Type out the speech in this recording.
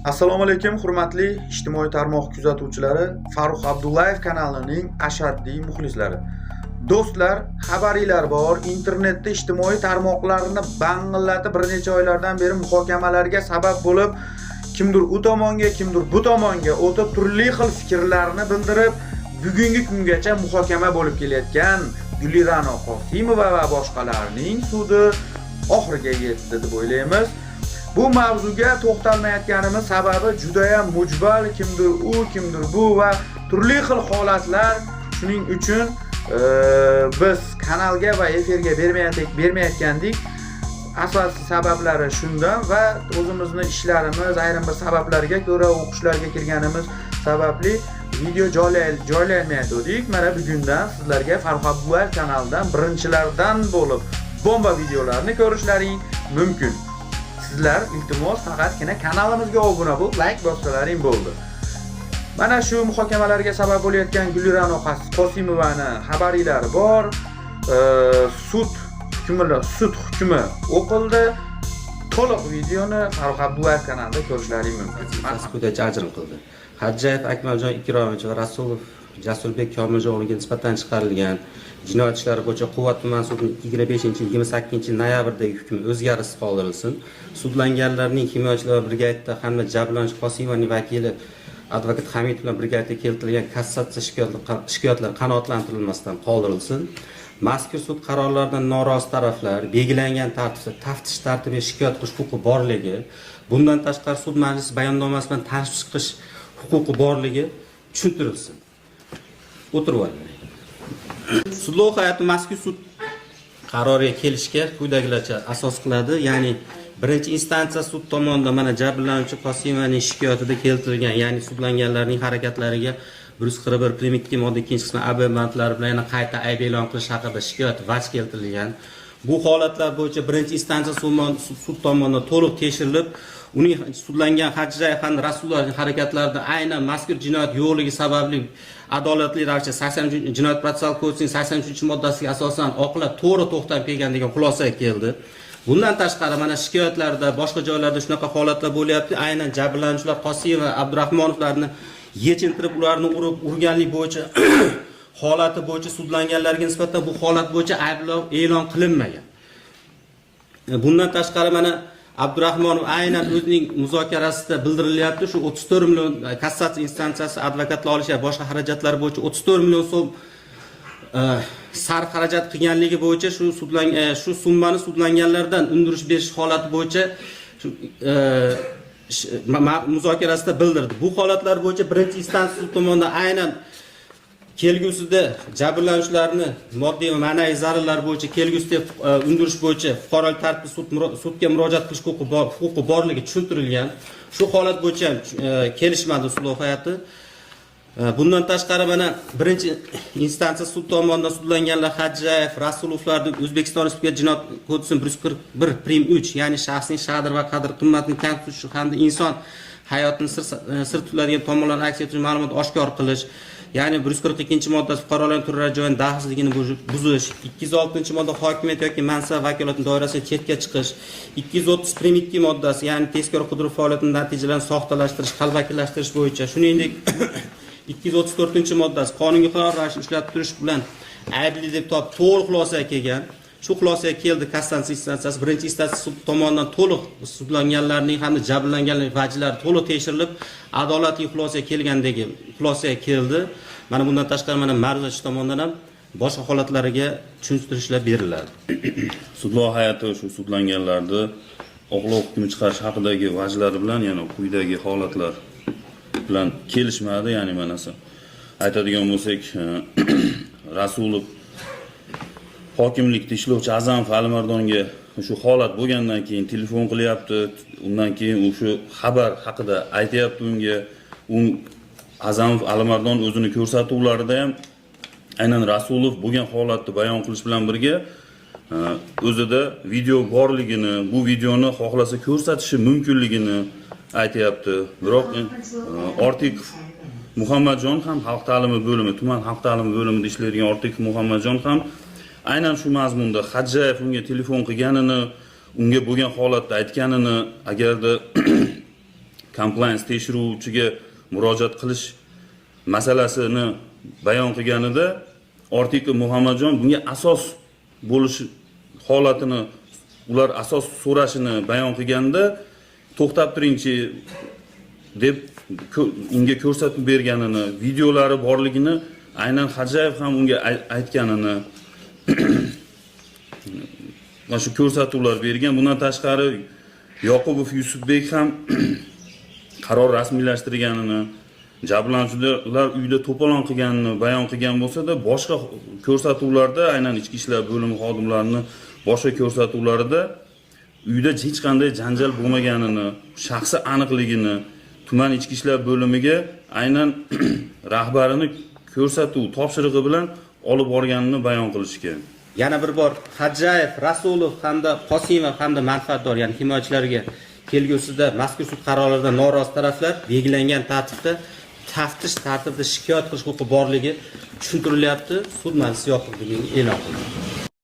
Assalomu alaykum, hurmatli ijtimoiy tarmoq kuzatuvchilari, Farruh Abdullayev kanalining ashaddiy muxlislari. Do'stlar, xabaringlar bor, internetda ijtimoiy tarmoqlarni bang'illatib bir necha oylardan beri muhokamalarga sabab bo'lib, kimdir u tomonga, kimdir bu tomonga o'tib turli xil fikrlarni bildirib, bugungi kungacha muhokama bo'lib kelayotgan Gulirano Qosimova va boshqalarning sudi oxiriga yetdi deb o'ylaymiz. Bu mavzuga to'xtalmayotganimiz sababi juda ham mujmal, kimdir u, kimdir bu va turli xil holatlar. Shuning uchun biz kanalga va efirga bermayotgandik. Asosiy sabablari shundan va o'zimizni ishlarimiz, ayrim bir sabablarga ko'ra o'qishlarga kirganimiz sababli video joylayolmayotgandik. Mana bugundan sizlarga Farruh Abdullayev kanalidan birinchilardan bo'lib bomba videolarni ko'rishlaring mumkin. Sizlar iltimos faqatgina kanalimizga obuna bo'lib, like bossalaring bo'ldi. Mana shu muhokamalarga sabab bo'layotgan Gulirano Qosimovani xabaringlari bor. Sud hukmi o'qildi. To'liq videoni Farruh Abdullayev kanalida ko'rishlaring mumkin. Mas'uliyatga ajrim qildi. Hajjayev Akmaljon Ikromovich va Rasulov Jasulbek Komiljonovga nisbatan chiqarilgan jinoyat ishlari bo'yicha Quvvat tuman sudining 25-28 noyabrdagi hukmi o'zgarishsiz qoldirilsin. Sudlanganlarning himoyachilar brigadasi hamda jabrlanuvchi Qosimovaning vakili advokat Hamid bilan brigadasiga keltirilgan kassatsiya shikoyatlar qanoatlantirilmasdan qoldirilsin. Mazkur sud qarorlaridan norozi taraflar belgilangan tartibda taftish tartibiga shikoyat qilish huquqi borligi, bundan tashqari sud majlisi bayonnomasi bilan tanishib chiqish huquqi borligi tushuntirilsin. O'tirib oling. Sudlov hay'ati mazkur sud qaroriga kelishga quyidagilarcha asos qiladi, ya'ni birinchi instansiya sud tomonidan mana jabrlanuvchi Qosimovaning shikoyatida keltirilgan, ya'ni sudlanganlarning harakatlariga 141 prim 2 modda 2-qismi AB bandlari bilan yana qayta ayb e'lon qilish haqida shikoyat vaj keltirilgan. Bu holatlar bo'yicha birinchi instansiya sud tomonidan to'liq tekshirilib, uning sudlangan Hajjayev hamda Rasulullohning harakatlarida aynan mazkur jinoyat yo'qligi sababli adolatli ravishda 80 Jinoyat protsessual kodeksining 83-moddasiga asosan oqilab to'g'ri to'xtab kelgan degan xulosaga keldi. Bundan tashqari mana shikoyatlarda boshqa joylarda shunaqa holatlar bo'lyapti. Aynan jabrlanuvchilar Qosimov va Abdurahmonovlarni yechintirib ularni urganlik bo'yicha holati bo'yicha sudlanganlarga nisbatan bu holat bo'yicha ayblov e'lon qilinmagan. Bundan tashqari mana Abdurahmonov aynan o'zining muzokarasida bildirilyapti, shu 34 million kassatsiya instansiyasi advokatlar olish va boshqa xarajatlar bo'yicha 34 million so'm sarf xarajat qilganligi bo'yicha shu summani sudlanganlardan undirish berish holati bo'yicha muzokarasida bildirdi. Bu holatlar bo'yicha birinchi instansiya sud tomonidan aynan kelgusida jabrlanuvchilarni moddiy va ma'naviy zararlar bo'yicha kelgusida undirish bo'yicha fuqarolik tartibida sudga murojaat qilish huquqi borligi tushuntirilgan. Shu holat bo'yicha kelishmadi sudlov hay'ati. Bundan tashqari mana birinchi instansiya sud tomonidan sudlanganlar Hajjayev, Rasulovlarning O'zbekiston Respublikasi Jinoyat kodeksining 141 prim 3, ya'ni shaxsning sha'dir va qadr-qimmatini kamsitish tutish hamda inson hayotini sir tutiladigan tomonlarni aks ettiruvchi ma'lumot oshkor qilish, ya'ni 142-moddasi fuqarolarning turar joyining daxlsizligini buzish, 206-modda hokimiyat yoki mansab vakolati doirasidan chetga chiqish, 230 prim 2 moddasi, ya'ni tezkor qidiruv faoliyatining natijalarini soxtalashtirish, qalbakilashtirish bo'yicha, shuningdek 234-moddasi qonunga xilof ravishda ushlab turish bilan aybli deb topib to'liq xulosaga kelgan. Shu xulosaga keldi kassatsiya instansiyasi. Birinchi instansiya sud tomonidan to'liq sudlanganlarning hamda jabrlanganlarning vajlari to'liq tekshirilib, adolatli xulosaga kelgandagi xulosaga keldi. Mana bundan tashqari mana ma'ruzachi tomonidan ham boshqa holatlariga tushuntirishlar beriladi. Sudlov hay'ati shu sudlanganlarni oqlov hukmi chiqarish haqidagi vajlari bilan yana quyidagi holatlar bilan kelishmadi, ya'ni manasi aytadigan bo'lsak, Rasulov hokimlikda ishlovchi Azamov Alimardonga shu holat bo'lgandan keyin telefon qilyapti, undan keyin u shu xabar haqida aytayapti unga. U Azamov Alimardon o'zini ko'rsatuvlarida ham aynan Rasulov bo'lgan holatni bayon qilish bilan birga o'zida video borligini, bu videoni xohlasa ko'rsatishi mumkinligini aytayapti. Biroq Ortiqov Muhammadjon ham xalq ta'limi bo'limi, tuman xalq ta'limi bo'limida ishlaydigan Ortiqov Muhammadjon ham aynan shu mazmunda Hajjayev unga telefon qilganini, unga bo'lgan holatda aytganini, agarda compliance tekshiruvchiga murojaat qilish masalasini bayon qilganida Ortiqov Muhammadjon bunga asos bo'lish holatini ular asos so'rashini bayon qilganda to'xtab turingchi deb unga ko'rsatib berganini, videolari borligini aynan Hajayev ham unga aytganini mana shu ko'rsatuvlar bergan. Bundan tashqari Yoqubov Yusufbek ham qaror rasmiylashtirganini, jabrlanuvchilar uyda to'polon qilganini bayon qilgan bo'lsa-da, boshqa ko'rsatuvlarda aynan ichki ishlar bo'limi xodimlarining boshqa ko'rsatuvlarida uyda hech qanday janjal bo'lmaganini, shaxsi aniqligini tuman ichki ishlar bo'limiga aynan rahbarini ko'rsatuv topshirig'i bilan olib borganini bayon qilishgan. Yana bir bor Hajayev, Rasulov hamda Qosimov hamda manfaatdor, ya'ni himoyachilarga kelgusida mazkur sud qarorlaridan norozi taraflar belgilangan tartibda taftish tartibida shikoyat qilish huquqi borligi tushuntirilyapti. Sud majlisi yopiqligi e'lon qilindi.